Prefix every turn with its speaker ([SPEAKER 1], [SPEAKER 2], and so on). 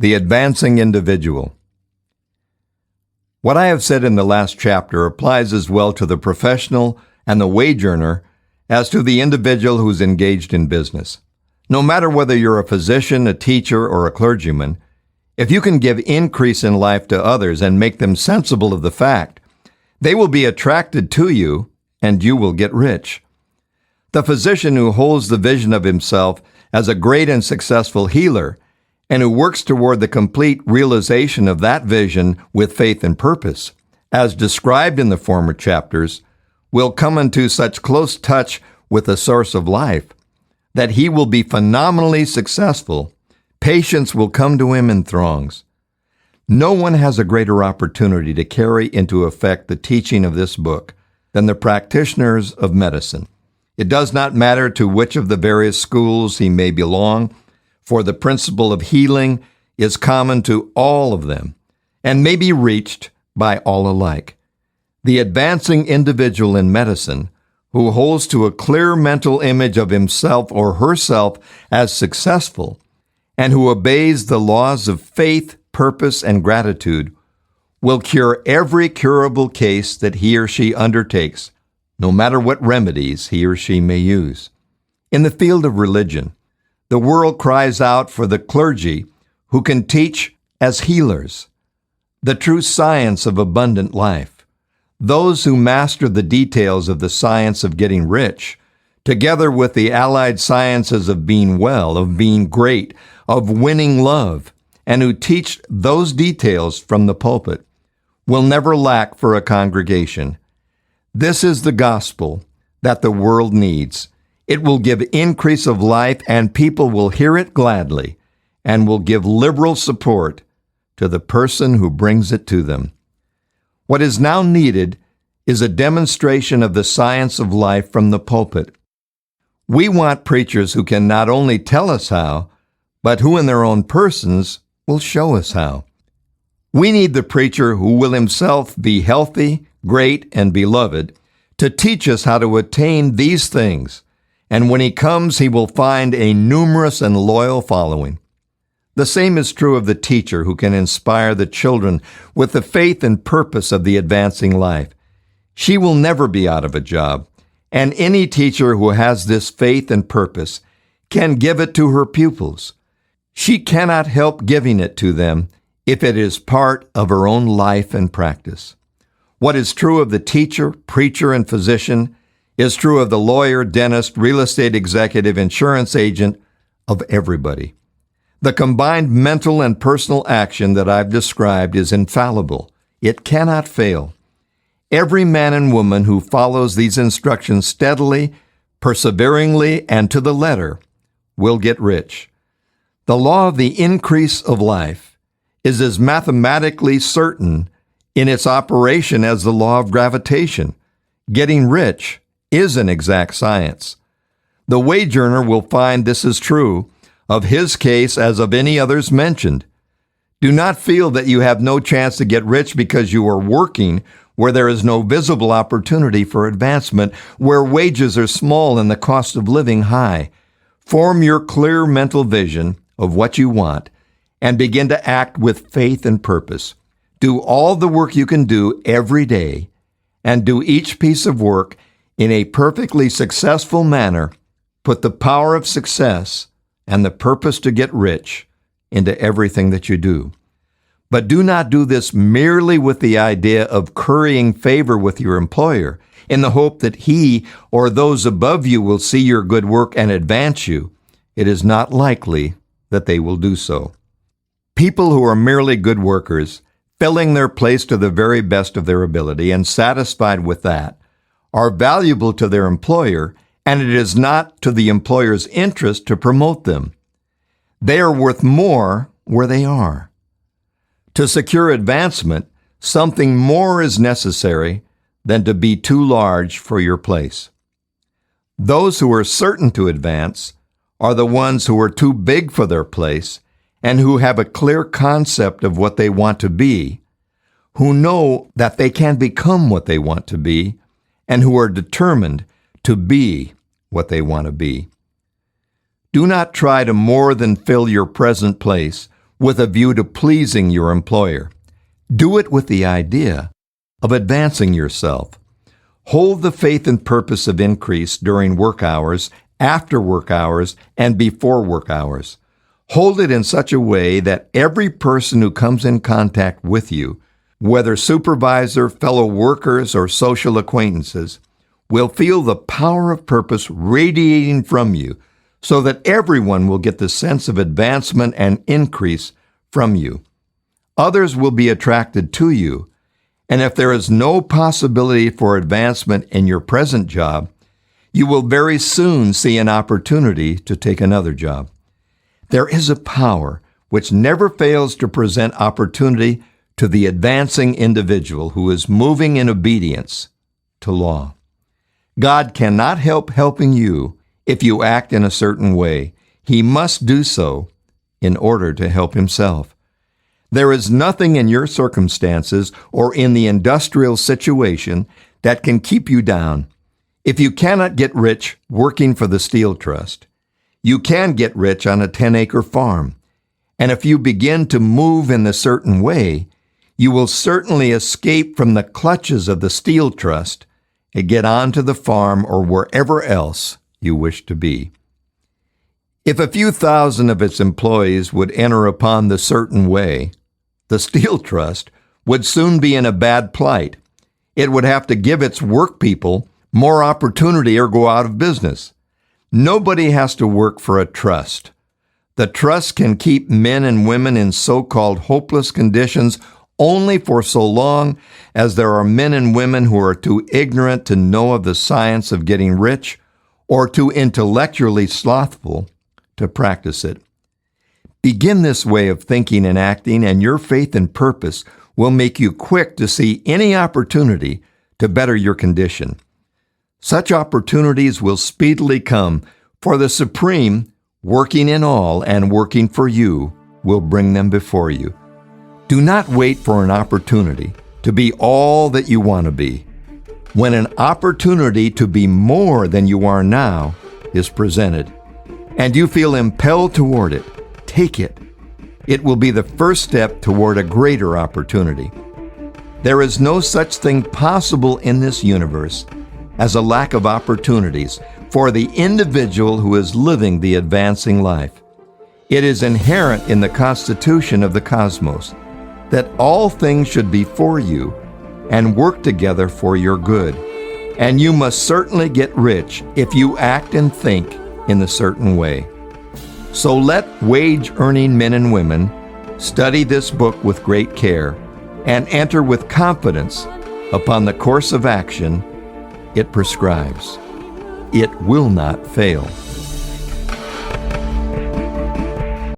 [SPEAKER 1] The advancing individual. What I have said in the last chapter applies as well to the professional and the wage earner as to the individual who's engaged in business. No matter whether you're a physician, a teacher, or a clergyman, if you can give increase in life to others and make them sensible of the fact, they will be attracted to you and you will get rich. The physician who holds the vision of himself as a great and successful healer and who works toward the complete realization of that vision with faith and purpose, as described in the former chapters, will come into such close touch with the source of life that he will be phenomenally successful. Patients will come to him in throngs. No one has a greater opportunity to carry into effect the teaching of this book than the practitioners of medicine. It does not matter to which of the various schools he may belong, for the principle of healing is common to all of them and may be reached by all alike. The advancing individual in medicine who holds to a clear mental image of himself or herself as successful and who obeys the laws of faith, purpose, and gratitude will cure every curable case that he or she undertakes, no matter what remedies he or she may use. In the field of religion, the world cries out for the clergy who can teach as healers the true science of abundant life. Those who master the details of the science of getting rich, together with the allied sciences of being well, of being great, of winning love, and who teach those details from the pulpit, will never lack for a congregation. This is the gospel that the world needs. It will give increase of life, and people will hear it gladly and will give liberal support to the person who brings it to them. What is now needed is a demonstration of the science of life from the pulpit. We want preachers who can not only tell us how, but who in their own persons will show us how. We need the preacher who will himself be healthy, great, and beloved to teach us how to attain these things. And when he comes, he will find a numerous and loyal following. The same is true of the teacher who can inspire the children with the faith and purpose of the advancing life. She will never be out of a job, and any teacher who has this faith and purpose can give it to her pupils. She cannot help giving it to them if it is part of her own life and practice. What is true of the teacher, preacher, and physician is true of the lawyer, dentist, real estate executive, insurance agent, of everybody. The combined mental and personal action that I've described is infallible. It cannot fail. Every man and woman who follows these instructions steadily, perseveringly, and to the letter will get rich. The law of the increase of life is as mathematically certain in its operation as the law of gravitation. Getting rich is an exact science. The wage earner will find this is true of his case as of any others mentioned. Do not feel that you have no chance to get rich because you are working where there is no visible opportunity for advancement, where wages are small and the cost of living high. Form your clear mental vision of what you want and begin to act with faith and purpose. Do all the work you can do every day and do each piece of work in a perfectly successful manner. Put the power of success and the purpose to get rich into everything that you do. But do not do this merely with the idea of currying favor with your employer in the hope that he or those above you will see your good work and advance you. It is not likely that they will do so. People who are merely good workers, filling their place to the very best of their ability and satisfied with that, are valuable to their employer, and it is not to the employer's interest to promote them. They are worth more where they are. To secure advancement, something more is necessary than to be too large for your place. Those who are certain to advance are the ones who are too big for their place and who have a clear concept of what they want to be, who know that they can become what they want to be, and who are determined to be what they want to be. Do not try to more than fill your present place with a view to pleasing your employer. Do it with the idea of advancing yourself. Hold the faith and purpose of increase during work hours, after work hours, and before work hours. Hold it in such a way that every person who comes in contact with you, whether supervisor, fellow workers, or social acquaintances, will feel the power of purpose radiating from you, so that everyone will get the sense of advancement and increase from you. Others will be attracted to you, and if there is no possibility for advancement in your present job, you will very soon see an opportunity to take another job. There is a power which never fails to present opportunity to the advancing individual who is moving in obedience to law. God cannot help helping you if you act in a certain way. He must do so in order to help himself. There is nothing in your circumstances or in the industrial situation that can keep you down. If you cannot get rich working for the Steel Trust, you can get rich on a 10-acre farm. And if you begin to move in a certain way, you will certainly escape from the clutches of the Steel Trust and get onto the farm or wherever else you wish to be. If a few thousand of its employees would enter upon the certain way, the Steel Trust would soon be in a bad plight. It would have to give its work people more opportunity or go out of business. Nobody has to work for a trust. The trust can keep men and women in so-called hopeless conditions only for so long as there are men and women who are too ignorant to know of the science of getting rich or too intellectually slothful to practice it. Begin this way of thinking and acting, and your faith and purpose will make you quick to see any opportunity to better your condition. Such opportunities will speedily come, for the Supreme, working in all and working for you, will bring them before you. Do not wait for an opportunity to be all that you want to be. When an opportunity to be more than you are now is presented, and you feel impelled toward it, take it. It will be the first step toward a greater opportunity. There is no such thing possible in this universe as a lack of opportunities for the individual who is living the advancing life. It is inherent in the constitution of the cosmos that all things should be for you and work together for your good, and you must certainly get rich if you act and think in a certain way. So let wage-earning men and women study this book with great care and enter with confidence upon the course of action it prescribes. It will not fail.